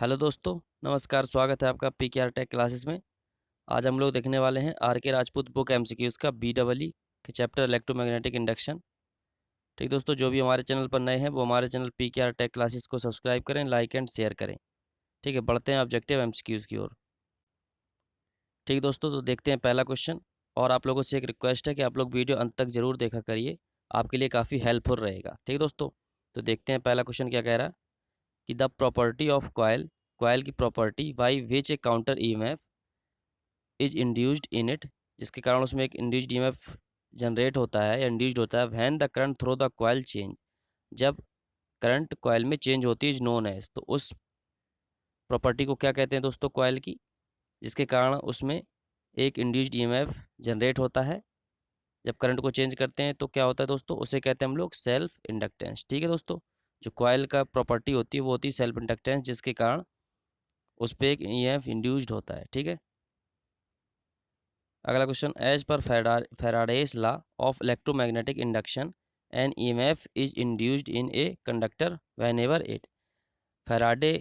Hello दोस्तों, नमस्कार। स्वागत है आपका पीकेआर टेक क्लासेस में। आज हम लोग देखने वाले हैं आर के राजपूत बुक एमसीक्यूज़ का BEE के चैप्टर इलेक्ट्रोमैग्नेटिक इंडक्शन। ठीक दोस्तों, जो भी हमारे चैनल पर नए हैं वो हमारे चैनल पीकेआर टेक क्लासेस को सब्सक्राइब करें, लाइक एंड शेयर करें। ठीक है, बढ़ते हैं ऑब्जेक्टिव एमसीक्यूज़ की ओर। ठीक दोस्तों, तो देखते हैं पहला क्वेश्चन। और आप लोगों से एक रिक्वेस्ट है कि आप लोग वीडियो अंत तक ज़रूर देखा करिए, आपके लिए काफ़ी हेल्पफुल रहेगा। ठीक दोस्तों, तो देखते हैं पहला क्वेश्चन क्या कह रहा है कि the property of coil, coil की property by which a counter EMF is induced in it, जिसके कारण उसमें एक इंड्यूस्ड ईएमएफ जनरेट होता है या इंड्यूस्ड होता है। When the current through the coil change, जब करंट कॉइल में चेंज होती है, इज नोन एज, तो उस प्रॉपर्टी को क्या कहते हैं दोस्तों, कॉइल की, जिसके कारण उसमें एक इंड्यूस्ड ईएमएफ जनरेट होता है। जब करंट को चेंज करते हैं तो क्या होता है दोस्तों, उसे कहते हैं हम लोग सेल्फ इंडक्टेंस। ठीक है दोस्तों, जो कॉइल का प्रॉपर्टी होती है वो होती है सेल्फ इंडक्टेंस, जिसके कारण उस पर एक ईएमएफ इंड्यूस्ड होता है। ठीक है, अगला question. As per Faraday's law of electromagnetic induction an EMF is induced in a conductor whenever it, Faraday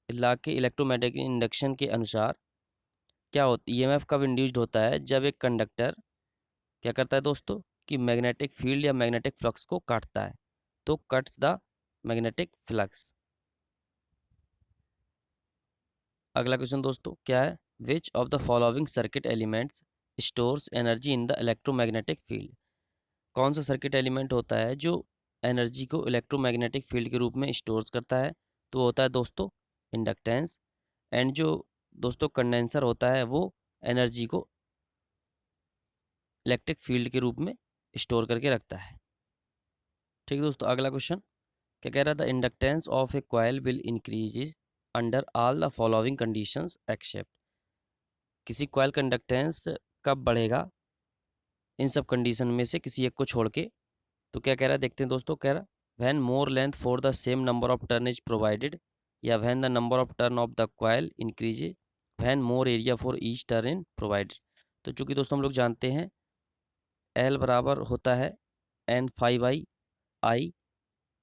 law के इलेक्ट्रोमैग्नेटिक इंडक्शन के अनुसार क्या होता ईएमएफ कब इंड्यूस्ड होता है, जब एक कंडक्टर क्या करता है दोस्तों कि मैग्नेटिक फील्ड या मैग्नेटिक फ्लक्स को काटता है, तो कट्स द मैग्नेटिक फ्लक्स। अगला क्वेश्चन दोस्तों क्या है, विच of the following circuit elements stores energy in the electromagnetic field, कौन सा सर्किट एलिमेंट होता है जो एनर्जी को इलेक्ट्रोमैग्नेटिक फील्ड के रूप में स्टोर्स करता है, तो होता है दोस्तों इंडक्टेंस। एंड जो दोस्तों कंडेंसर होता है वो एनर्जी को इलेक्ट्रिक फील्ड के रूप में स्टोर करके रखता है। ठीक है दोस्तों, अगला क्वेश्चन क्या कह रहा था, inductance of a coil will increases under all the following conditions except, किसी कॉइल का इंडक्टेंस कब बढ़ेगा इन सब कंडीशन में से किसी एक को छोड़ के, तो क्या कह रहा है देखते हैं दोस्तों। कह रहा when more length for the same number of turn is provided, या when the number of turn of the coil increases, when more area for each turn in provided. तो चूंकि दोस्तों हम लोग जानते हैं एल बराबर होता है N five I I,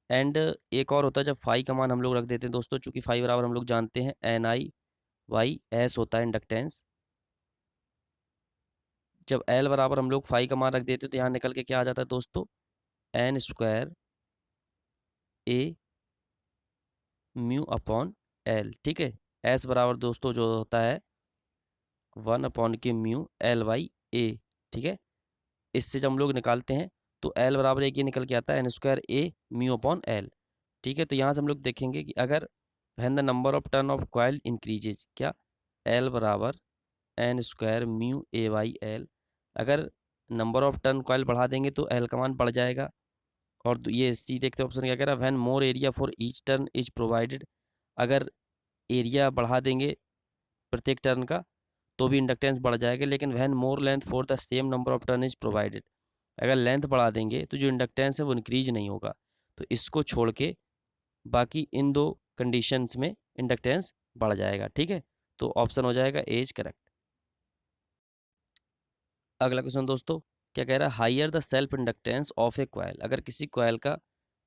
and एक और होता है जब फाई का मान हम लोग रख देते हैं दोस्तों, चूंकि फाई बराबर हम लोग जानते हैं एन आई वाई एस होता है इंडक्टेंस। जब एल बराबर हम लोग फाई का मान रख देते हैं तो यहाँ निकल के क्या आ जाता है दोस्तों, एन स्क्वायर ए म्यू अपॉन एल। ठीक है, एस बराबर दोस्तों जो होता है 1 अपॉन के म्यू एल वाई ए। ठीक है, इससे जब हम लोग निकालते हैं तो एल बराबर एक ये निकल के आता है एन स्क्वायर ए म्यू अपॉन एल। ठीक है, तो यहाँ से हम लोग देखेंगे कि अगर when the number of turn of coil increases, क्या एल बराबर एन स्क्वायर म्यू ए वाई एल, अगर नंबर ऑफ टर्न कॉइल बढ़ा देंगे तो एल का मान बढ़ जाएगा। और ये सी देखते हैं ऑप्शन क्या कह रहा है, when more area for each turn is provided, अगर एरिया बढ़ा देंगे प्रत्येक टर्न का तो भी इंडक्टेंस बढ़ जाएगा। लेकिन when more length for the same number of turn is provided, अगर लेंथ बढ़ा देंगे तो जो इंडक्टेंस है वो इंक्रीज नहीं होगा। तो इसको छोड़ के बाकी इन दो कंडीशंस में इंडक्टेंस बढ़ जाएगा। ठीक है, तो ऑप्शन हो जाएगा एज करेक्ट। अगला क्वेश्चन दोस्तों क्या कह रहा है, higher the self inductance of a coil, अगर किसी कॉइल का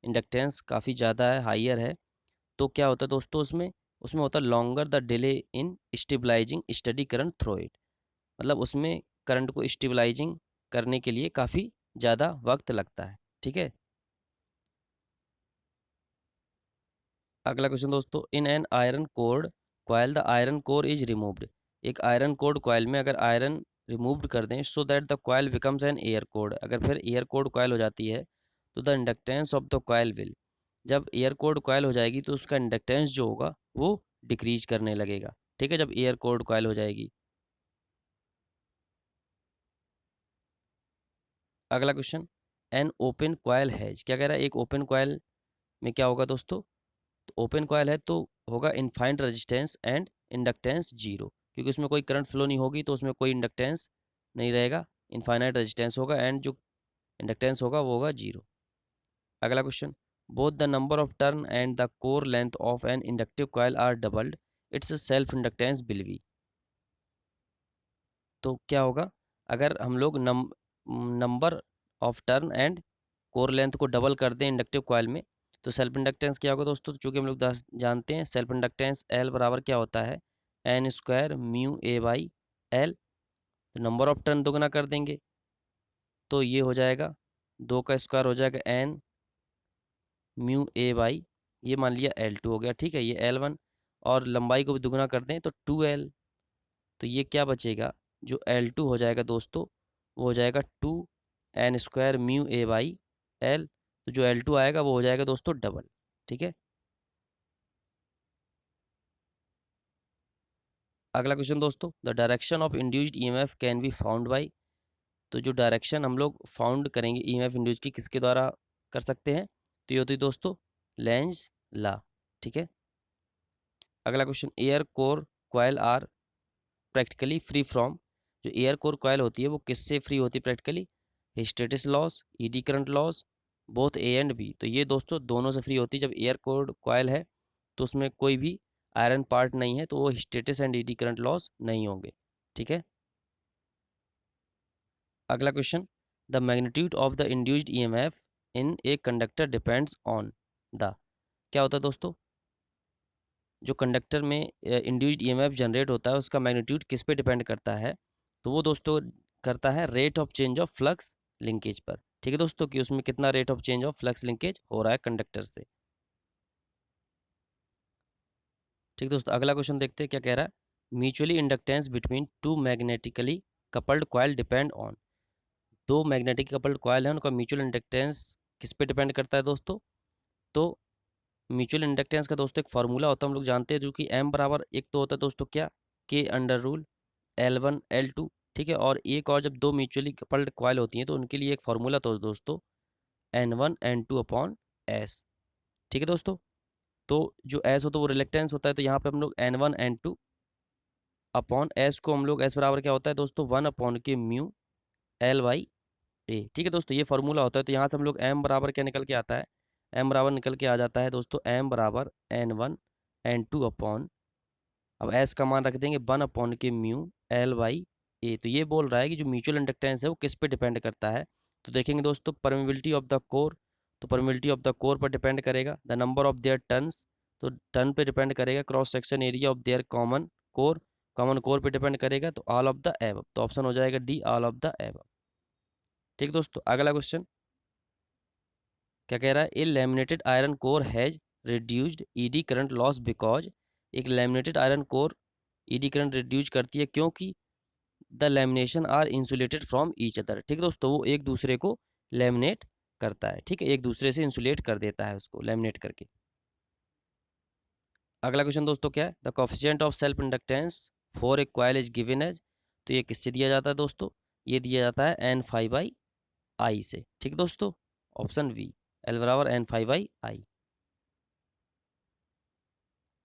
इंडक्टेंस काफ़ी ज़्यादा है, हाइयर है, तो क्या होता है दोस्तों उसमें उसमें होता है longer the delay in stabilising steady current through it, मतलब उसमें करंट को स्टेबलाइजिंग करने के लिए काफ़ी ज़्यादा वक्त लगता है। ठीक है, अगला क्वेश्चन दोस्तों, in an iron cored coil the iron core is removed, एक आयरन कोर्ड कॉइल में अगर आयरन रिमूव्ड कर दें so that the coil becomes an air cored, अगर फिर एयर कोर्ड कॉइल हो जाती है तो the inductance of the coil will, जब एयर कोर्ड कॉइल हो जाएगी तो उसका इंडक्टेंस जो होगा वो डिक्रीज करने लगेगा। ठीक है, जब एयर कोर्ड कॉइल हो जाएगी। अगला question, an open coil has, क्या कह रहा है एक ओपन कॉइल में क्या होगा दोस्तों, तो ओपन कॉइल है तो होगा infinite resistance and inductance zero, क्योंकि उसमें कोई करंट फ्लो नहीं होगी तो उसमें कोई इंडक्टेंस नहीं रहेगा, इनफाइनाइट रेजिस्टेंस होगा एंड जो इंडक्टेंस होगा वो होगा जीरो। अगला question, both the number of turn and the core length of an inductive coil are doubled, its self inductance will be, तो क्या होगा अगर हम लोग number of turn and core length को डबल कर दें इंडक्टिव कॉइल में, तो सेल्फ इंडक्टेंस क्या होगा दोस्तों, चूँकि हम लोग जानते हैं सेल्फ इंडक्टेंस एल बराबर क्या होता है, N square mu A by L. तो नंबर ऑफ टर्न दोगुना कर देंगे तो ये हो जाएगा 2 का स्क्वायर हो जाएगा एन म्यू ए बाई, ये मान लिया L2 हो गया, ठीक है, ये L1। और लंबाई को भी दुगुना कर दें तो 2L। तो ये क्या बचेगा, जो L2 हो जाएगा दोस्तों वो हो जाएगा 2 n² mu A by L. तो जो L2 आएगा वो हो जाएगा दोस्तों डबल, ठीक है। अगला क्वेश्चन दोस्तों, the direction of induced EMF can be found by. तो जो डायरेक्शन हम लोग फाउंड करेंगे ईएमएफ इंड्यूस की, किसके द्वारा कर सकते हैं, तो ये होती है दोस्तों लेंज ला, ठीक है। अगला question, air core coil are practically free from. जो एयर कोर कॉयल होती है वो किससे फ्री होती है practically, hysteresis loss, eddy current loss, both A and B. तो ये दोस्तों दोनों से फ्री होती है। जब एयर कोर कॉयल है तो उसमें कोई भी आयरन पार्ट नहीं है तो वो हिस्टैटिस एंड ईडी करंट लॉस नहीं होंगे, ठीक है। अगला question, the magnitude of the induced EMF in a conductor depends on the. क्या होता है दोस्तों, जो कंडक्टर में इंड्यूस्ड ईएमएफ जनरेट होता है उसका मैग्नीट्यूड किस पे डिपेंड करता है, तो वो दोस्तों करता है rate of change of flux linkage पर, ठीक है दोस्तों, कि उसमें कितना rate of change of flux linkage हो रहा है कंडक्टर से। ठीक दोस्तों, अगला क्वेश्चन देखते हैं क्या कह रहा है, mutually inductance between two magnetically coupled coil depend on. दो मैग्नेटिक कपल्ड कॉइल है उनका म्यूचुअल इंडक्टेंस किस पे डिपेंड करता है दोस्तों, तो म्यूचुअल इंडक्टेंस का दोस्तों एक फार्मूला होता है, हम लोग जानते हैं, जो कि एम बराबर एक तो होता है दोस्तों क्या, के अंडर रूल L1 L2, ठीक है। और एक और जब दो म्यूचुअली कपल्ड कॉइल होती हैं तो उनके लिए एक फार्मूला तो दोस्तों N1 N2 अपॉन S, ठीक है दोस्तों। तो जो S होता है वो रिलेक्टेंस होता है, तो यहाँ पे हम लोग N1 N2 अपॉन S को हम लोग S बराबर क्या होता है दोस्तों 1 अपॉन के म्यू L बाई ए, ठीक है दोस्तों, ये फार्मूला होता है। तो यहाँ से हम लोग M बराबर क्या निकल के आता है, M बराबर निकल के आ जाता है दोस्तों M बराबर N1 N2 अपॉन, अब एस का मान रख देंगे 1 अपॉन के म्यू एल बाई ए। तो ये बोल रहा है कि जो म्यूचुअल इंडक्टेंस है वो किस पे डिपेंड करता है, तो देखेंगे दोस्तों परमेबिलिटी ऑफ द कोर। तो परमेबिलिटी ऑफ द कोर पर डिपेंड करेगा, the number of their turns, तो टर्न पे डिपेंड करेगा, cross section area of their common core पे डिपेंड करेगा, तो ऑल ऑफ द एबव। तो ऑप्शन हो जाएगा D, all of the above, ठीक दोस्तों। अगला क्वेश्चन क्या कह रहा है, a laminated iron core has reduced eddy current loss because. एक laminated iron core eddy current reduce करती है क्योंकि the lamination are insulated from each other, ठीक है दोस्तों, वो एक दूसरे को लैमिनेट करता है, ठीक है, एक दूसरे से इंसुलेट कर देता है उसको लैमिनेट करके। अगला क्वेश्चन दोस्तों क्या है, the coefficient of self inductance for a coil is given as. तो ये किससे दिया जाता है दोस्तों, ये दिया जाता है N5/I से, ठीक है दोस्तों, ऑप्शन बी, L बराबर N5/I।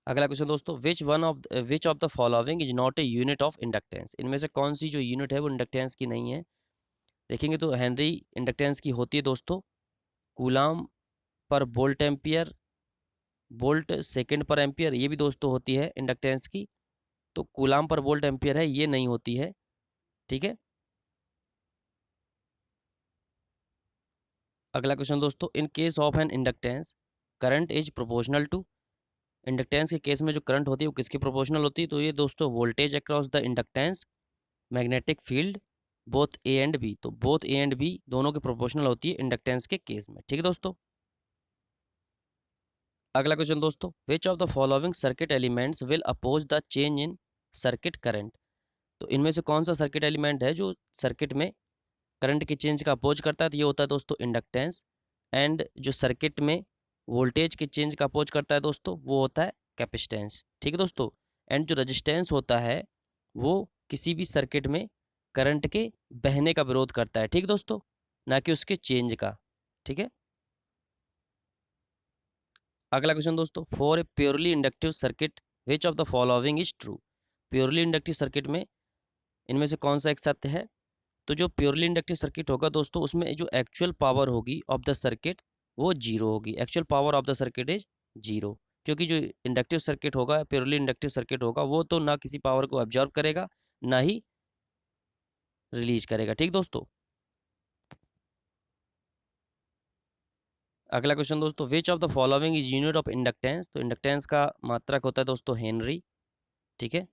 अगला क्वेश्चन दोस्तों, which of the following is not a unit of inductance. इनमें से कौन सी जो यूनिट है वो इंडक्टेंस की नहीं है। देखेंगे तो हेनरी इंडक्टेंस की होती है दोस्तों कूलाम पर वोल्ट एम्पियर, वोल्ट सेकंड पर एम्पियर, ये भी दोस्तों होती है इंडक्टेंस की। तो कूलाम पर वोल्ट एम्पियर है, ये नहीं होती है, ठीक है। अगला क्वेश्चन दोस्तों, in case of an inductance current is proportional to. Inductance के केस में जो करंट होती है वो किसकी प्रोपोर्शनल होती है, तो ये दोस्तों voltage across the inductance magnetic field both A and B. तो बोथ ए एंड बी दोनों की प्रोपोर्शनल होती है इंडक्टेंस के केस में, ठीक है दोस्तों। अगला क्वेश्चन दोस्तों, which of the following circuit elements will oppose the change in circuit current. तो इनमें से कौन सा सर्किट एलिमेंट है जो सर्किट में करंट के चेंज का अपोज करता है, तो ये होता है दोस्तों इंडक्टेंस। एंड जो सर्किट में वोल्टेज के चेंज का अपोज करता है दोस्तों वो होता है कैपेसिटेंस, ठीक है दोस्तों। एंड जो रजिस्टेंस होता है वो किसी भी सर्किट में करंट के बहने का विरोध करता है, ठीक है दोस्तों, ना कि उसके चेंज का, ठीक है। अगला क्वेश्चन दोस्तों, for a purely inductive circuit which of the following is true. Purely inductive circuit में इनमें से कौन सा एक सत्य है, तो जो प्योरली इंडक्टिव सर्किट होगा दोस्तों उसमें जो एक्चुअल पावर होगी ऑफ द सर्किट वो जीरो होगी, actual power of the circuit is zero. क्योंकि जो इंडक्टिव सर्किट होगा, प्योरली इंडक्टिव सर्किट होगा, वो तो ना किसी पावर को ऑब्जर्व करेगा ना ही रिलीज करेगा, ठीक दोस्तों। अगला क्वेश्चन दोस्तों, which of the following is unit of inductance. तो इंडक्टेंस का मात्रक होता है दोस्तों हेनरी। ठीक है।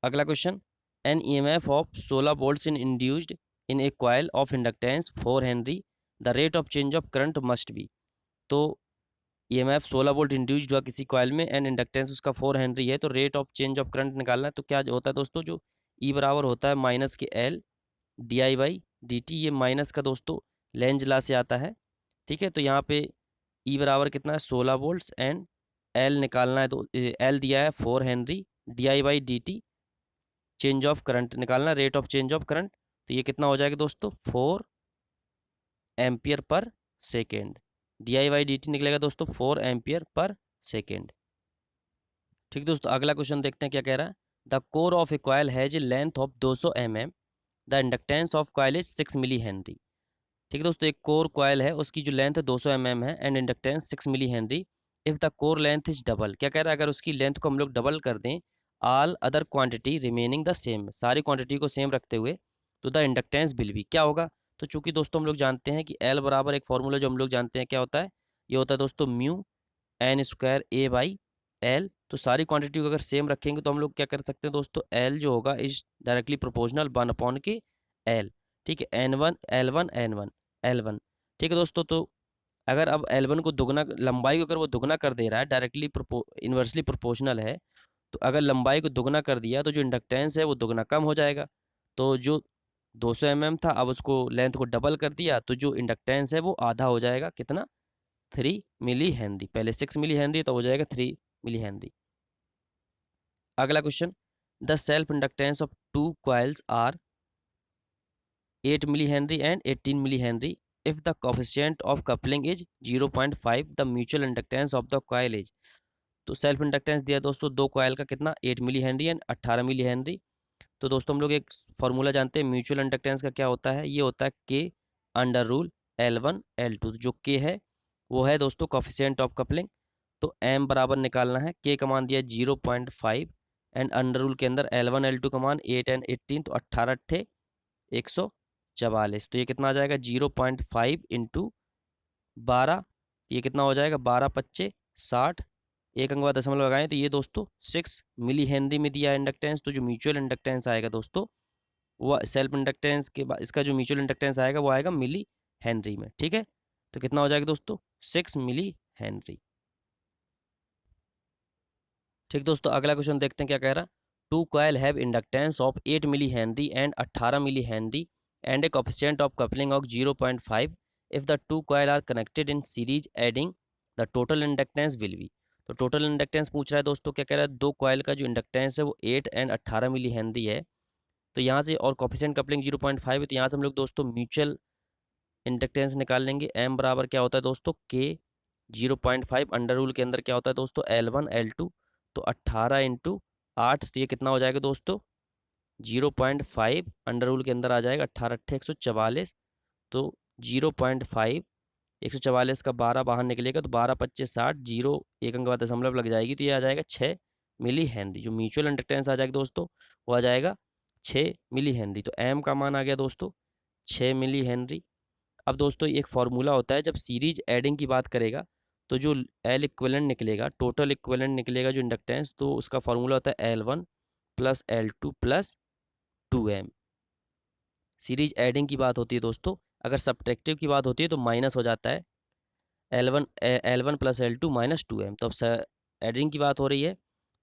अगला question, an EMF of 16 volts in induced in a coil of inductance 4 henry, the rate of change of current must be. तो ईएमएफ 16 वोल्ट इंड्यूस्ड हुआ किसी कॉइल में एंड इंडक्टेंस उसका 4 हेनरी है, तो rate of change of current निकालना है। तो क्या होता है दोस्तों, जो ई बराबर होता है माइनस के L D I by D T, ये माइनस का दोस्तों लेंज ला से आता है। ठीक है। तो यहाँ पे ई बराबर कितना है 16 वोल्ट्स एंड एल निकालना है, तो एल दिया है 4 henry, D I by D T change of current निकालना, rate of change of current. तो ये कितना हो जाएगा दोस्तों 4 ampere per second. D I by D T निकलेगा दोस्तों 4 एम्पियर पर सेकेंड। ठीक दोस्तों, अगला क्वेश्चन देखते हैं क्या कह रहा है। The core of a coil has a length of 200 mm, the inductance of coil is 6 milli henry. ठीक है दोस्तों, एक कोर कॉइल है, उसकी जो लेंथ 200 mm है and inductance 6 milli henry. If the core length is double, क्या कह रहा है, अगर उसकी लेंथ को हम लोग डबल कर दें, all other quantity remaining the same, सारी क्वांटिटी को सेम रखते हुए, तो द इंडक्टेंस विल बी क्या होगा। तो चूंकि दोस्तों हम लोग जानते हैं कि एल बराबर एक फॉर्मूला जो हम लोग जानते हैं क्या होता है, ये होता है दोस्तों mu N square A by L. तो सारी क्वांटिटी को अगर सेम रखेंगे तो हम लोग क्या कर सकते हैं दोस्तों, एल जो होगा इज डायरेक्टली प्रोपोर्शनल 1 अपॉन के एल। ठीक है, N one L one N one L one. ठीक है दोस्तों, तो अगर अब एल वन को दुगना, लंबाई को अगर वो दुगना कर दे रहा है, डायरेक्टली इन्वर्सली प्रोपोर्शनल है, तो अगर लंबाई को दुगना कर दिया तो जो इंडक्टेंस है वो दुगना कम हो जाएगा। तो जो 200 mm था, अब उसको लेंथ को डबल कर दिया, तो जो इंडक्टेंस है वो आधा हो जाएगा, कितना 3 मिली हेनरी। पहले 6 मिली हेनरी, तो हो जाएगा 3 मिली हेनरी। अगला question, the self inductance of two coils are 8 milli henry and 18 milli henry. If the coefficient of coupling is 0.5, the mutual inductance of the coil is. तो self inductance दिया दोस्तों दो coil का कितना 8 milli henry and 18 milli henry. तो दोस्तों हम लोग एक फॉर्मूला जानते हैं म्यूचुअल इंडक्टेंस का, क्या होता है, ये होता है के अंडर रूल L1 L2। जो के है वो है दोस्तों कोफिशिएंट ऑफ कपलिंग। तो एम बराबर निकालना है, के का मान दिया 0.5 एंड अंडर रूल के अंदर L1 L2 का मान 8 एंड 18, तो 18 अट्ठे 144। तो ये कितना आ जाएगा 0.5 इंटू 12, ये कितना हो जाएगा 12 पच्चे 60, एक अंक बाद दशमलव लगाएं तो ये दोस्तों 6 मिली हेनरी में दिया इंडक्टेंस। तो जो म्यूचुअल इंडक्टेंस आएगा दोस्तों, वो सेल्फ इंडक्टेंस के बाद इसका जो म्यूचुअल इंडक्टेंस आएगा वो आएगा मिली हेनरी में। ठीक है, तो कितना हो जाएगा दोस्तों 6 मिली हेनरी। ठीक दोस्तों, अगला क्वेश्चन देखते हैं क्या कह रहा है। Two coil have inductance of 8 milli henry and 18 milli henry and a coefficient of coupling of 0.5। If the two coil are connected in series adding, the total inductance will be. तो total inductance पूछ रहा है दोस्तों, क्या कह रहा है, दो कॉइल का जो इंडक्टेंस है वो 8 एंड 18 मिली हेनरी है। तो यहाँ से और कोफिशिएंट कपलिंग 0.5 है, तो यहाँ से हम लोग दोस्तों म्यूचुअल इंडक्टेंस निकाल लेंगे। एम बराबर क्या होता है दोस्तों के 0.5 अंडर रूल के अंदर क्या होता है दोस्तों L1 L2। तो 18 इंटू 8, तो ये कितना हो जाएगा दोस्तों 0.5 अंडर रूल के अंदर आ जाएगा 18 अट्ठे 144। तो 0.5 144 का 12 बाहर निकलेगा, तो 12 25 60, जीरो एक अंक बाद दशमलव लग जाएगी, तो ये आ जाएगा 6 मिली हेनरी। जो म्यूचुअल इंडक्टेंस आ जाएगा दोस्तों वो आ जाएगा 6 मिली हेनरी। तो एम का मान आ गया दोस्तों 6 मिली हेनरी। अब दोस्तों एक फार्मूला होता है, जब सीरीज एडिंग की बात करेगा तो जो एल इक्विवेलेंट निकलेगा, टोटल इक्विवेलेंट निकलेगा जो इंडक्टेंस, तो उसका फार्मूला होता है L1 plus L2 plus 2M। Series adding की बात होती है दोस्तों, अगर सब्ट्रैक्टिव की बात होती है तो माइनस हो जाता है L1 plus L2 minus 2M। तो अब एडिंग की बात हो रही है,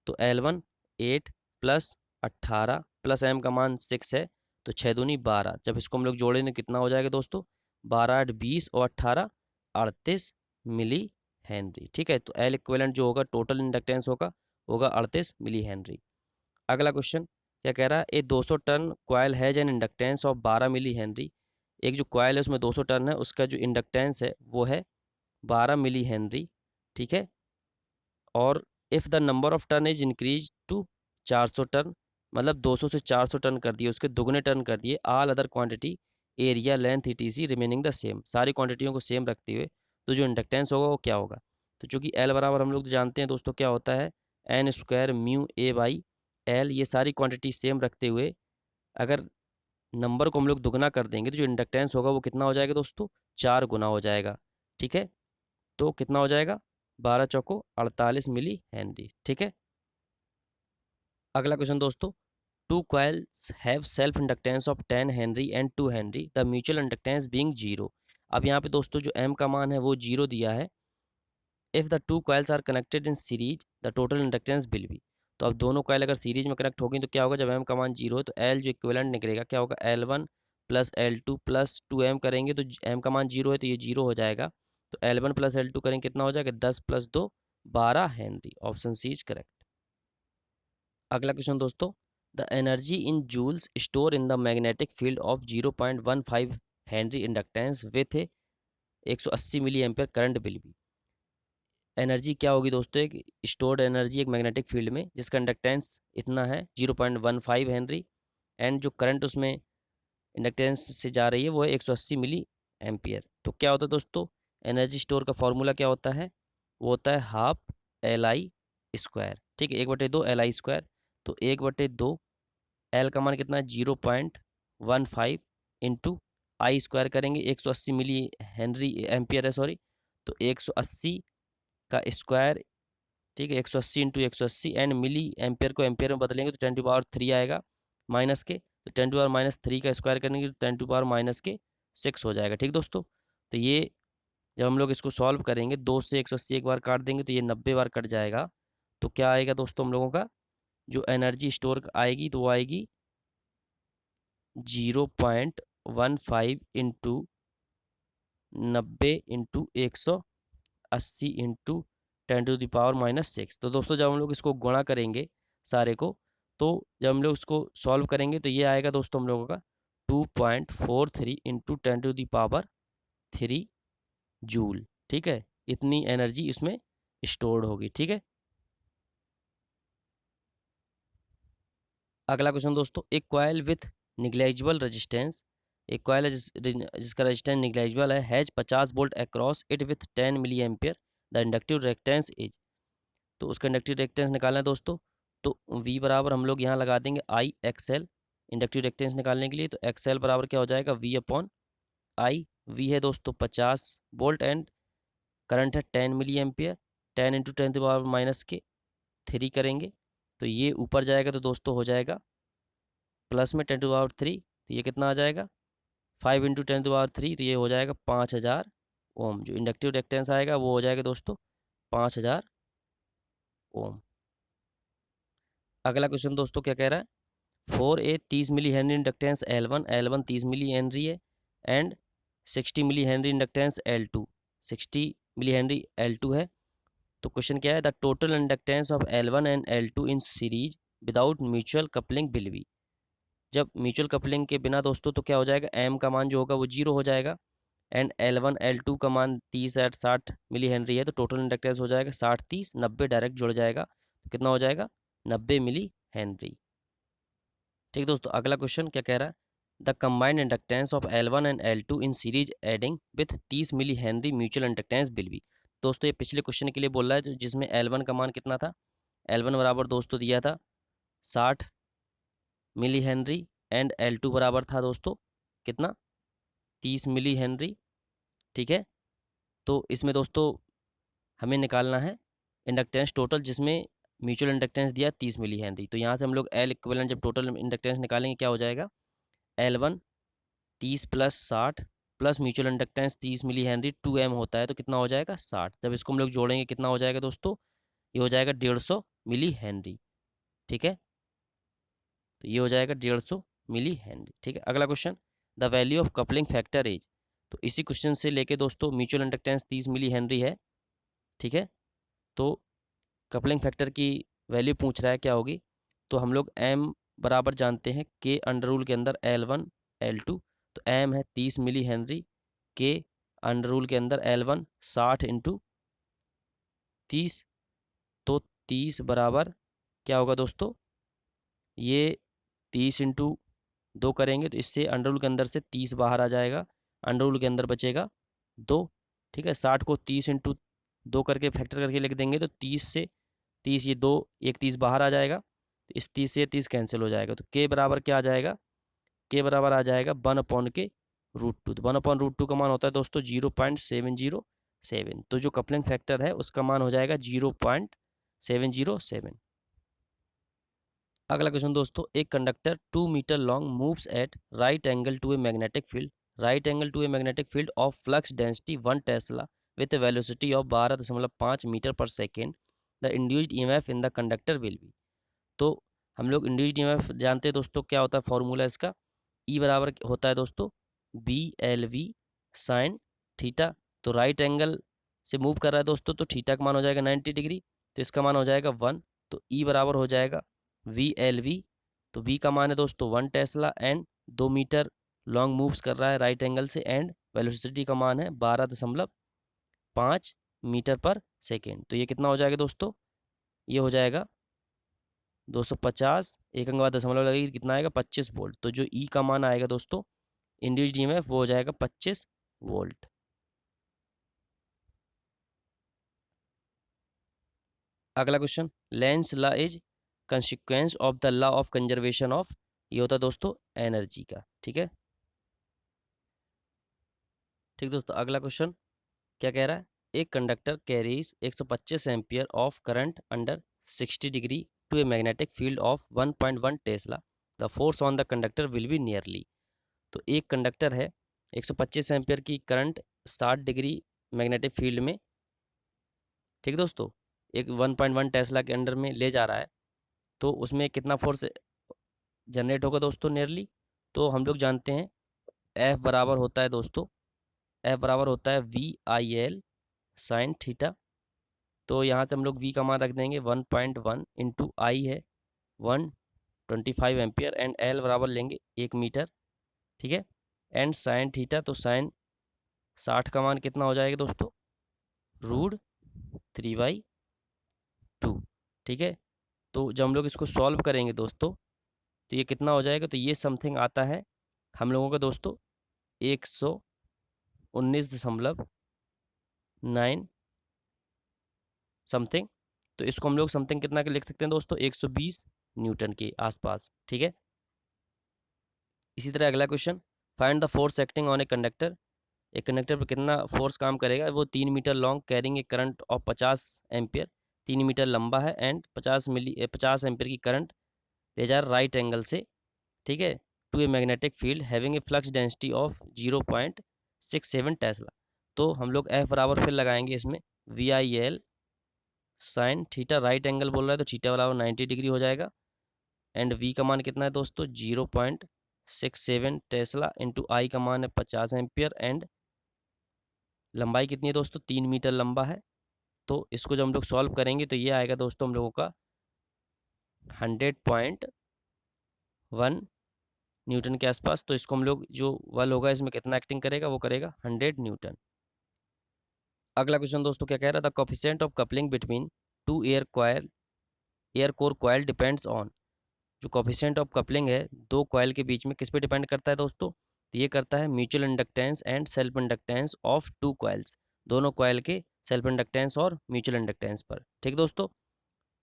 तो L1 8 प्लस 18 प्लस M का मान 6 है, तो 6 दूनी 12। जब इसको हम लोग जोड़ेंगे कितना हो जाएगा दोस्तों 12 8 20 और 18 38 मिली हेनरी। ठीक है, तो एल इक्विवेलेंट जो होगा टोटल इंडक्टेंस होगा 38 मिली हेनरी। अगला क्वेश्चन क्या कह रहा है, a 200 turn coil has an inductance of 12 milli henry. एक जो कॉइल है उसमें 200 टन है, उसका जो इंडक्टेंस है वो है 12 मिली हेनरी। ठीक है, और if the number of turn is increase to 400 turn, मतलब 200 से 400 टन कर दिए, उसके दुगने टन कर दिए, all other quantity area length etc remaining the same, सारी क्वांटिटियों को सेम रखते हुए, तो जो इंडक्टेंस होगा वो क्या होगा। तो चूंकि एल बराबर हम लोग जानते हैं दोस्तों क्या होता है N square mu A by L, ये सारी क्वांटिटी सेम रखते हुए अगर नंबर को हम लोग दुगना कर देंगे तो जो इंडक्टेंस होगा वो कितना हो जाएगा दोस्तों 4 गुना हो जाएगा। ठीक है, तो कितना हो जाएगा, 12 चौको 48 मिली हेनरी। ठीक है, अगला क्वेश्चन दोस्तों, two coils have self inductance of 10 Henry and 2 Henry, the mutual inductance being zero. अब यहाँ पे दोस्तों जो m का मान है वो जीरो दिया है। If the two coils are connected in series the total inductance will be. तो अब दोनों कॉइल अगर सीरीज में कनेक्ट होगी तो क्या होगा, जब m का मान जीरो है तो L जो इक्विवेलेंट निकलेगा क्या होगा, L1 plus L2 plus 2m करेंगे तो m का मान जीरो है तो ये जीरो हो जाएगा। तो L1 प्लस L2 करेंगे कितना हो जाएगा, 10 plus 2 12 henry. Option C is correct. अगला क्वेश्चन दोस्तों, the energy in joules store in the magnetic field of 0.15 henry inductance with 180 milli ampere current will be. Energy क्या होगी दोस्तों, एक स्टोर्ड एनर्जी एक मैग्नेटिक फील्ड में जिसका इंडक्टेंस इतना है 0.15 हेनरी, एंड जो करंट उसमें इंडक्टेंस से जा रही है वो है 180 मिली एम्पियर। तो क्या होता है दोस्तों, एनर्जी स्टोर का फॉर्मूला क्या होता है, वो होता है हाफ LI स्क्वायर। ठीक है, 1/2 LI स्क्वायर। तो 1/2 एल का मान कितना है 0.15 इंटू आई स्क्वायर करेंगे, 180 मिली हेनरी एम्पियर है सॉरी, तो 180 का स्क्वायर। ठीक है, 180 इंटू 180 एंड मिली एम्पियर को एम्पियर में बदलेंगे तो 10⁻³ आएगा माइनस के, तो 10⁻³ का स्क्वायर करेंगे तो 10⁻⁻6 हो जाएगा। ठीक दोस्तों, तो ये जब हम लोग इसको सॉल्व करेंगे 2 से 180 एक बार काट देंगे तो ये 90 बार कट जाएगा। तो क्या आएगा दोस्तों हम लोगों का जो एनर्जी स्टोर आएगी तो वो आएगी 0.15 इंटू 90 इंटू 180 इंटू 10⁻⁻6। तो दोस्तों जब हम लोग इसको गुणा करेंगे सारे को, तो जब हम लोग इसको सॉल्व करेंगे तो ये आएगा दोस्तों हम लोगों का 2.43 इंटू 10⁻³ जूल। ठीक है, इतनी एनर्जी इसमें स्टोर्ड होगी। ठीक है, अगला क्वेश्चन दोस्तों, एक कॉइल विथ निग्लेजिबल रेजिस्टेंस, एक कॉइल है जिसका रेजिस्टेंस निग्लेजिबल है, has 50 volt across it with 10 milli ampere, the inductive reactance is. तो उसका इंडक्टिव रिएक्टेंस निकालना है दोस्तों, तो V बराबर हम लोग यहाँ लगा देंगे IXL इंडक्टिव रिएक्टेंस निकालने के लिए। तो XL बराबर क्या हो जाएगा, V/I। V है दोस्तों 50 वोल्ट एंड करंट है 10 मिली एम्पियर, 10 इंटू 10⁻³ करेंगे तो ये ऊपर जाएगा तो दोस्तों हो जाएगा प्लस में 10⁻³ तो ये कितना आ जाएगा 5 इंटू 10⁻³ तो ये हो जाएगा 5000 ओम। जो इंडक्टिव रिएक्टेंस आएगा वो हो जाएगा दोस्तों 5000 ओम। अगला क्वेश्चन दोस्तों क्या कह रहा है, 30 milli henry inductance L1 30 milli henry है and 60 milli henry inductance L2 60 milli henry L2 है। तो क्वेश्चन क्या है, the total inductance of L1 and L2 in series without mutual coupling will be. जब म्यूचुअल कपलिंग के बिना दोस्तों तो क्या हो जाएगा, M का मान जो होगा वो जीरो हो जाएगा एंड L1 L2 का मान 30/60 मिली हेनरी है, तो टोटल इंडक्टेंस हो जाएगा 60 30 90 डायरेक्ट जुड़ जाएगा तो कितना हो जाएगा 90 मिली हेनरी। ठीक दोस्तों, अगला क्वेश्चन क्या कह रहा है, the combined inductance of L1 and L2 in series adding with 30 milli henry mutual inductance will be. दोस्तों ये पिछले क्वेश्चन के लिए बोल रहा है जिसमें L1 का मान कितना था, L1 बराबर दोस्तों दिया था 60 मिली हेनरी एंड L2 बराबर था दोस्तों कितना 30 मिली हेनरी। ठीक है, तो इसमें दोस्तों हमें निकालना है इंडक्टेंस टोटल जिसमें म्यूचुअल इंडक्टेंस दिया 30 मिली हेनरी। तो यहाँ से हम लोग L इक्विवेलेंट जब टोटल इंडक्टेंस निकालेंगे क्या हो जाएगा, L1 30 plus 60 plus mutual inductance 30 milli henry 2M होता है तो कितना हो जाएगा 60। जब इसको हम लोग जोड़ेंगे कितना हो जाएगा दोस्तों, ये हो जाएगा 150 मिली हेनरी। ठीक है, तो ये हो जाएगा 150 मिली हेनरी। ठीक है, अगला question, the value of coupling factor is. तो इसी क्वेश्चन से लेके दोस्तों म्यूचुअल इंडक्टेंस 30 मिली हेनरी है। ठीक है, तो कपलिंग फैक्टर की वैल्यू पूछ रहा है क्या होगी, तो हम लोग M बराबर जानते हैं के अंडर रूल के अंदर L1 L2। तो M है 30 मिली हेनरी, के अंडर रूल के अंदर L1 60 इंटू 30, तो 30 बराबर क्या होगा दोस्तों, ये 30 इंटू 2 करेंगे तो इससे अंडर रूल के अंदर से 30 बाहर आ जाएगा, अंडर रूल के अंदर बचेगा 2। ठीक है, 60 को 30 इंटू 2 करके फैक्टर करके लिख देंगे तो 30 से 30 ये 2 एक 30 बाहर आ जाएगा, तो इस 30 से 30 कैंसिल हो जाएगा। तो के बराबर क्या आ जाएगा, के बराबर आ जाएगा 1/√2। तो 1/√2 का मान होता है दोस्तों 0.70 7। तो जो कपलिंग फैक्टर है उसका मान हो जाएगा 0.707। अगला क्वेश्चन दोस्तों, एक conductor 2 metre long moves at right angle to a magnetic field, right angle to a magnetic field of flux density 1 tesla with a velocity of 12.5 metre per second. The induced EMF in the conductor will be. तो हम लोग induced EMF जानते हैं दोस्तों, क्या होता है formula इसका, ई बराबर होता है दोस्तों B L V sine theta. तो राइट एंगल से मूव कर रहा है दोस्तों, तो थीटा का मान हो जाएगा 90 डिग्री, तो इसका मान हो जाएगा 1। तो ई बराबर हो जाएगा वी एल वी, तो वी का मान है दोस्तों 1 tesla and 2 metre long moves कर रहा है राइट एंगल से, एंड वेलोसिटी का मान है 12.5 मीटर पर सेकेंड। तो ये कितना हो जाएगा दोस्तों, ये हो जाएगा 250, एक अंक बाद दशमलव लगेगी, कितना आएगा 25 वोल्ट। तो जो ई का मान आएगा दोस्तों इंड्यूस्ड ईएमएफ वो हो जाएगा 25 वोल्ट। अगला question, Lenz law is consequence of the law of conservation of, ये होता है दोस्तों एनर्जी का। ठीक है, ठीक दोस्तों। अगला क्वेश्चन क्या कह रहा है, एक conductor carries 125 ampere of current under 60 degree to a magnetic field of 1.1 tesla, the force on the conductor will be nearly. तो एक कंडक्टर है 125 एम्पियर की करंट 60 डिग्री मैग्नेटिक फील्ड में, ठीक है दोस्तों, एक 1.1 टेस्ला के अंडर में ले जा रहा है, तो उसमें कितना फोर्स जनरेट होगा दोस्तों नियरली। तो हम लोग जानते हैं एफ बराबर होता है दोस्तों, एफ बराबर होता है V I L sine theta. तो यहाँ से हम लोग वी का मान रख देंगे 1.1 इंटू आई है 125 एम्पियर, एंड एल बराबर लेंगे 1 मीटर। ठीक है, एंड साइन थीटा, तो साइन 60 का मान कितना हो जाएगा दोस्तों, √3/2। ठीक है, तो जब हम लोग इसको सॉल्व करेंगे दोस्तों, तो ये कितना हो जाएगा, तो ये समथिंग आता है हम लोगों का दोस्तों 119.9 समथिंग। तो इसको हम लोग समथिंग कितना के लिख सकते हैं दोस्तों, 120 न्यूटन के आसपास। ठीक है, इसी तरह अगला question, find the force acting on a conductor, एक कंडक्टर पर कितना फोर्स काम करेगा, वो 3 metre long carrying a current of 50 ampere, 3 metre लंबा है, एंड 50 एम्पियर की करंट ले जा रहा राइट एंगल से, ठीक है, to a magnetic field having a flux density of 0.67 tesla. तो हम लोग एफ बराबर फिर लगाएंगे इसमें V I L sine theta, right angle बोल रहा है तो थीटा बराबर 90 डिग्री हो जाएगा, एंड वी का मान कितना है दोस्तों 0.67 टेस्ला, इंटू आई का मान है 50 एम्पियर, एंड लंबाई कितनी है दोस्तों 3 मीटर लंबा है। तो इसको जब हम लोग सॉल्व करेंगे तो ये आएगा दोस्तों हम लोगों का 100.1 न्यूटन के आसपास। तो इसको हम लोग जो बल होगा इसमें कितना एक्टिंग करेगा, वो करेगा 100 न्यूटन। अगला क्वेश्चन दोस्तों क्या कह रहा था, the coefficient of coupling between two air core coil depends on, जो कोफिशिएंट ऑफ कपलिंग है दो कॉइल के बीच में किस पे डिपेंड करता है दोस्तों, तो ये करता है mutual inductance and self inductance of two coils, दोनों कॉइल के सेल्फ इंडक्टेंस और म्यूचुअल इंडक्टेंस पर। ठीक दोस्तों,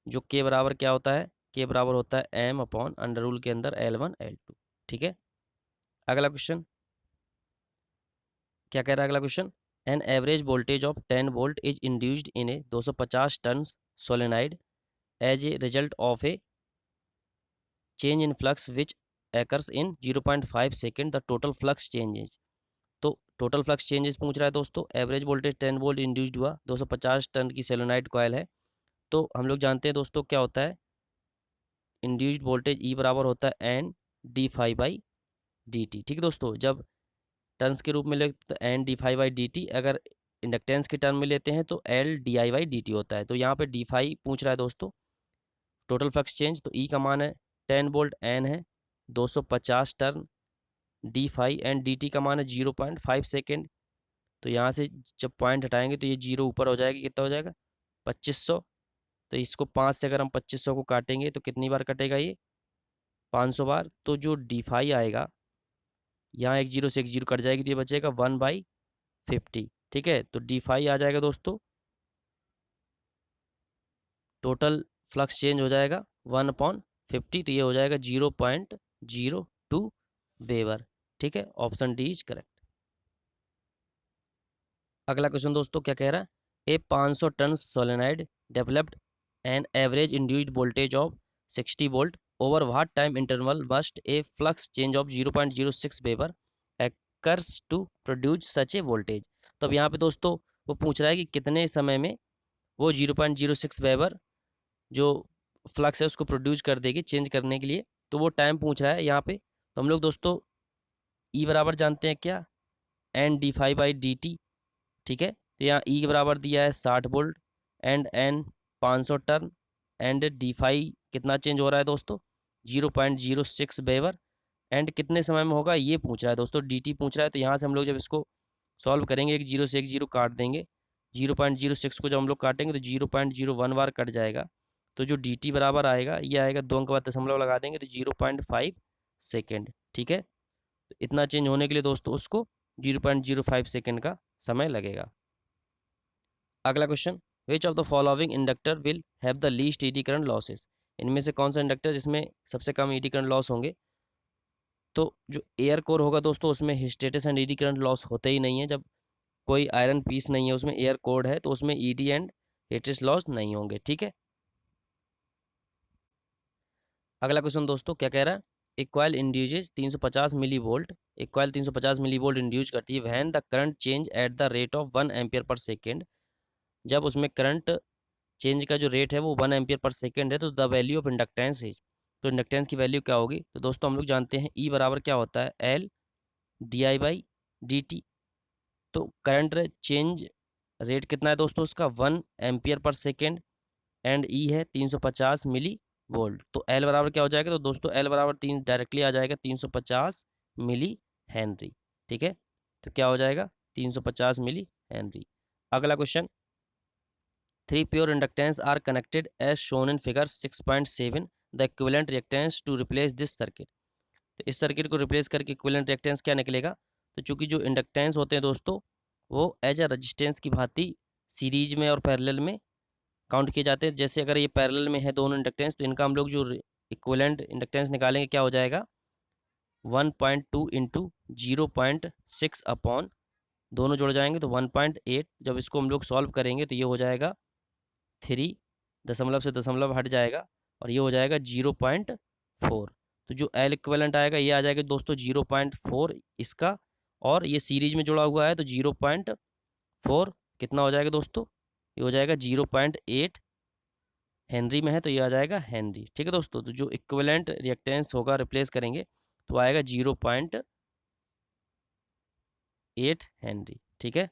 जो के बराबर क्या होता है, के बराबर होता है एम अपॉन अंडर रूल के अंदर L1 L2। ठीक है, अगला क्वेश्चन क्या कह रहा है, अगला question, an average voltage of 10 volt is induced in a 250 turn solenoid as a result of a change in flux which occurs in 0.5 second, the total flux changes. तो total flux changes पूछ रहा है दोस्तों, average voltage 10 volt induced हुआ, 250 ton की solenoid coil है। तो हम लोग जानते हैं दोस्तों क्या होता है, इंड्यूस्ड वोल्टेज ई बराबर होता है N D phi by D T. ठीक है दोस्तों, जब टर्न्स के रूप में लेते तो N D phi by D T, अगर इंडक्टेंस के टर्म में लेते हैं तो L D I by D T होता है। तो यहाँ पे डी फाई पूछ रहा है दोस्तों, टोटल फ्लक्स चेंज, तो ई का मान है 10 वोल्ट, एन है 250 turn, D phi and D T का मान है 0.5 सेकेंड। तो यहाँ से जब पॉइंट हटाएंगे तो ये जीरो ऊपर हो जाएगा, कितना हो जाएगा 2500। तो इसको 5 से अगर हम 2500 को काटेंगे तो कितनी बार कटेगा ये 500 बार। तो जो डी फाई आएगा, यहाँ एक जीरो से एक जीरो कट जाएगी तो ये बचेगा 1/50। ठीक है, तो डी फाई आ जाएगा दोस्तों, टोटल फ्लक्स चेंज हो जाएगा 1/50, तो ये हो जाएगा 0.02 वेबर। ठीक है, ऑप्शन डी इज करेक्ट। अगला क्वेश्चन दोस्तों क्या कह रहा है, a 500 turn solenoid developed an average induced voltage of 60 volt over what time interval must a flux change of 0.06 weber occurs to produce such a voltage. तो अब यहाँ पे दोस्तों वो पूछ रहा है कि कितने समय में वो 0.06 वेबर जो फ्लक्स है उसको प्रोड्यूस कर देगी चेंज करने के लिए। तो वो टाइम पूछ रहा है यहाँ पे। तो हम लोग दोस्तों ई बराबर जानते हैं क्या, N D phi by D T. ठीक है, तो यहाँ ई के बराबर दिया है 60 volt and N 500 turn and D phi कितना चेंज हो रहा है दोस्तों 0.06 वेबर एंड कितने समय में होगा ये पूछ रहा है दोस्तों, डी टी पूछ रहा है। तो यहाँ से हम लोग जब इसको सॉल्व करेंगे, एक जीरो से एक जीरो काट देंगे, 0.06 को जब हम लोग काटेंगे तो 0.01 बार कट जाएगा। तो जो डी टी बराबर आएगा ये आएगा, 2 अंक बाद दशमलव लगा देंगे तो 0.5 सेकेंड। ठीक है, तो इतना चेंज होने के लिए दोस्तों उसको 0.05 सेकेंड का समय लगेगा। अगला question, which of the following inductor will have the least eddy current losses. इनमें से कौन सा इंडक्टर जिसमें सबसे कम ईडी करंट लॉस होंगे। तो जो एयर कोर होगा दोस्तों उसमें hysteresis and ED current loss होते ही नहीं है। जब कोई आयरन पीस नहीं है उसमें एयर कोर है तो उसमें ईडी एंड हिस्टेरिसिस लॉस नहीं होंगे। ठीक है, अगला क्वेश्चन दोस्तों क्या कह रहा है, एक कॉइल इंड्यूसेस 350 मिली वोल्ट, एक कॉइल 350 मिली वोल्ट इंड्यूस करती है when the current change at the rate of 1 ampere per second. जब उसमें करंट चेंज का जो रेट है वो 1 एम्पियर पर सेकेंड है तो the value of inductance is. तो इंडक्टेंस की वैल्यू क्या होगी। तो दोस्तों हम लोग जानते हैं ई बराबर क्या होता है, L D I by D T. तो करंट चेंज रेट कितना है दोस्तों उसका 1 एम्पियर पर सेकेंड एंड ई है 350 मिली वोल्ट। तो एल बराबर क्या हो जाएगा, तो दोस्तों एल बराबर 3 डायरेक्टली आ जाएगा 350 मिली हेनरी। ठीक है, तो क्या हो जाएगा 350 मिली हेनरी। अगला question, 3 pure inductance are connected as shown in figure 6.7 the equivalent reactance to replace this circuit. तो इस सर्किट को रिप्लेस करके इक्विवेलेंट रिएक्टेंस क्या निकलेगा। तो चूंकि जो इंडक्टेंस होते हैं दोस्तों वो एज अ रजिस्टेंस की भांति सीरीज में और पैरेलल में काउंट किए जाते हैं। जैसे अगर ये पैरेलल में है दोनों इंडक्टेंस तो इनका हम लोग जो इक्विवेलेंट इंडक्टेंस निकालेंगे क्या हो जाएगा 1.2 इंटू 0.6 अपॉन, दोनों जुड़ जाएंगे तो 1.8। जब इसको हम लोग सॉल्व करेंगे तो ये हो जाएगा 3, दशमलव से दशमलव हट जाएगा और ये हो जाएगा 0.4। तो जो एल इक्विवेलेंट आएगा ये आ जाएगा दोस्तों 0.4 इसका, और ये सीरीज में जुड़ा हुआ है तो 0.4 कितना हो जाएगा दोस्तों, ये हो जाएगा 0.8 हेनरी में है तो ये आ जाएगा हेनरी। ठीक है दोस्तों, तो जो इक्विवेलेंट रिएक्टेंस होगा रिप्लेस करेंगे तो आएगा 0.8 हेनरी। ठीक है,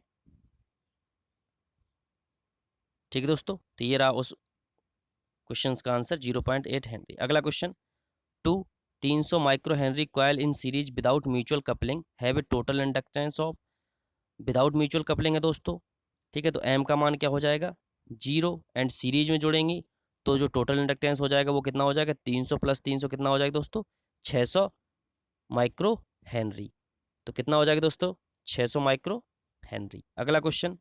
ठीक है दोस्तों, तो ये रहा उस क्वेश्चन का आंसर 0.8 हेनरी। अगला question, two 300 micro henry coil in series without mutual coupling have a total inductance of, without mutual coupling है दोस्तों। ठीक है, तो एम का मान क्या हो जाएगा 0 एंड सीरीज में जोड़ेंगी तो जो टोटल इंडक्टेंस हो जाएगा वो कितना हो जाएगा 300 प्लस 300 कितना हो जाएगा दोस्तों 600 माइक्रो हेनरी। तो कितना हो जाएगा दोस्तों 600 माइक्रो हेनरी। अगला क्वेश्चन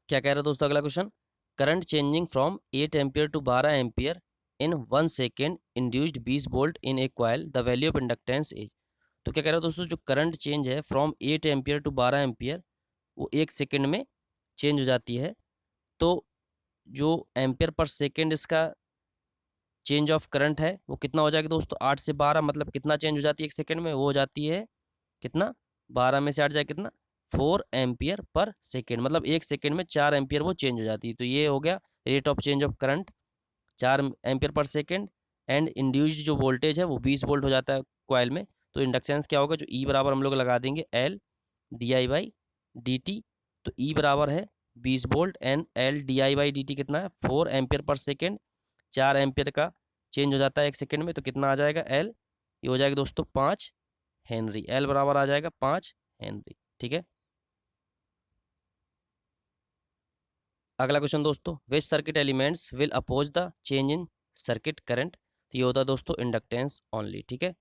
क्या कह रहा है दोस्तों, अगला question, current changing from 8 ampere to 12 ampere in 1 second induced 20 volt in a coil the value of inductance is. तो क्या कह रहा है दोस्तों, जो करंट चेंज है फ्रॉम 8 एम्पियर टू 12 एम्पियर वो 1 सेकेंड में चेंज हो जाती है। तो जो एम्पियर पर सेकेंड इसका चेंज ऑफ करंट है वो कितना हो जाएगा दोस्तों 8 से 12, मतलब कितना चेंज हो जाती है 1 सेकेंड में, वो हो जाती है कितना 12 में से 8 जाए कितना 4 एम्पियर पर सेकेंड, मतलब 1 सेकेंड में 4 एम्पियर वो चेंज हो जाती है। तो ये हो गया rate of change of current 4 ampere per second and induced जो वोल्टेज है वो 20 वोल्ट हो जाता है कॉइल में। तो इंडक्टेंस क्या होगा, जो ई बराबर हम लोग लगा देंगे L D I by D T. तो ई बराबर है 20 volt and L D I by D T कितना है 4 एम्पियर पर सेकेंड, 4 एम्पियर का चेंज हो जाता है 1 सेकेंड में तो कितना आ जाएगा एल, ये हो जाएगा दोस्तों 5 हेनरी। एल बराबर आ जाएगा 5 हेनरी। ठीक है, अगला क्वेश्चन दोस्तों, which circuit elements will oppose the change in circuit current. तो ये होता है दोस्तों इंडक्टेंस ओनली। ठीक है,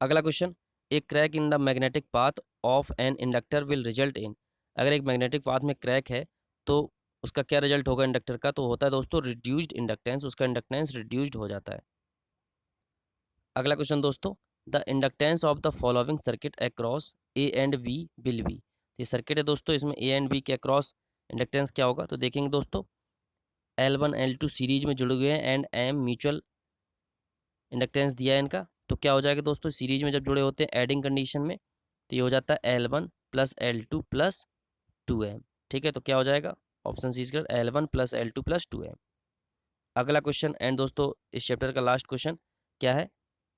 अगला क्वेश्चन, एक crack in the magnetic path of an inductor will result in. अगर एक मैग्नेटिक पाथ में क्रैक है तो उसका क्या रिजल्ट होगा इंडक्टर का, तो होता है दोस्तों रिड्यूस्ड इंडक्टेंस, उसका इंडक्टेंस रिड्यूस्ड हो जाता है। अगला क्वेश्चन दोस्तों, the inductance of the following circuit across A and B will be. ये सर्किट है दोस्तों, इसमें ए एंड बी के अक्रॉस इंडक्टेंस क्या होगा, तो देखेंगे दोस्तों L1 L2 सीरीज में जुड़ गए हैं एंड M म्यूचुअल इंडक्टेंस दिया है इनका, तो क्या हो जाएगा दोस्तों, सीरीज में जब जुड़े होते हैं एडिंग कंडीशन में, तो ये हो जाता है L1 plus L2 plus 2M। ठीक है, तो क्या हो जाएगा, ऑप्शन सी इसका L1 plus L2 plus 2M। अगला क्वेश्चन एंड दोस्तों इस चैप्टर का लास्ट क्वेश्चन क्या है,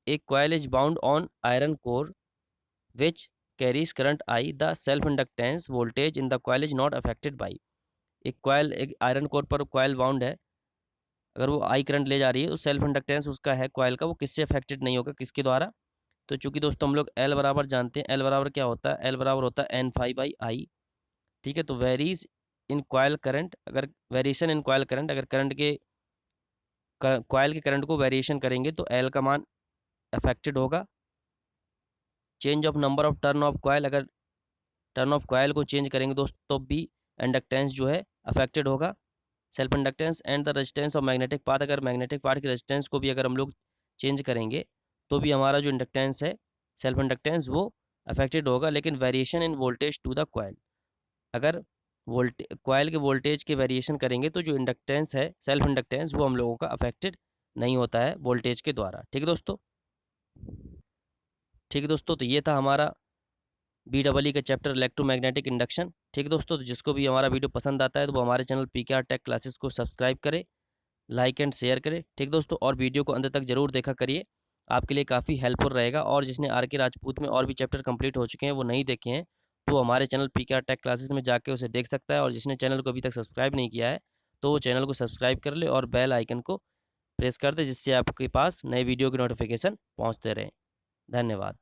एक coil is bound on iron core which carries current I, the self inductance voltage in the coil is not affected by. एक coil, एक iron core पर कॉइल बाउंड है, अगर वो आई करंट ले जा रही है तो सेल्फ इंडक्टेंस उसका है कॉइल का, वो किससे अफेक्टेड नहीं होगा, किसके द्वारा, तो चूंकि दोस्तों हम लोग एल बराबर जानते हैं, एल बराबर क्या होता है, एल बराबर होता है एन फाइव बाई आई। ठीक है, तो वेरीज इन कॉइल करंट, अगर वेरिएशन इन कॉइल करंट, अगर करंट के कॉइल के करंट को वेरिएशन करेंगे तो एल का मान अफेक्टेड होगा। Change of number of turn of coil, अगर टर्न ऑफ कॉइल को चेंज करेंगे दोस्तों तो भी इंडक्टेंस जो है अफेक्टेड होगा। Self inductance and the resistance of magnetic path, अगर मैग्नेटिक पाथ की रेजिस्टेंस को भी अगर हम लोग चेंज करेंगे तो भी हमारा जो इंडक्टेंस है सेल्फ इंडक्टेंस वो अफेक्टेड होगा। लेकिन variation in voltage to the coil, अगर कॉइल के वोल्टेज के वेरिएशन करेंगे तो जो इंडक्टेंस है सेल्फ इंडक्टेंस वो हम लोगों का अफेक्टेड नहीं होता है वोल्टेज के द्वारा। ठीक है दोस्तों, ठीक है दोस्तों, तो ये था हमारा BEE का चैप्टर इलेक्ट्रोमैग्नेटिक इंडक्शन। ठीक है दोस्तों, तो जिसको भी हमारा वीडियो पसंद आता है तो वो हमारे चैनल PKR टेक क्लासेस को सब्सक्राइब करें, लाइक एंड शेयर करें। ठीक दोस्तों, और वीडियो को अंत तक जरूर देखा करिए, आपके लिए काफ़ी हेल्पफुल रहेगा। और जिसने RK राजपूत में और भी चैप्टर कंप्लीट हो चुके हैं वो नहीं देखे हैं तो हमारे चैनल PKR टेक क्लासेस में जाके उसे देख सकता है। और जिसने चैनल को अभी तक सब्सक्राइब नहीं किया है तो वो चैनल को सब्सक्राइब कर ले और बेल आइकन को प्रेस कर दे, जिससे आपके पास नए वीडियो की नोटिफिकेशन पहुँचते रहें। धन्यवाद।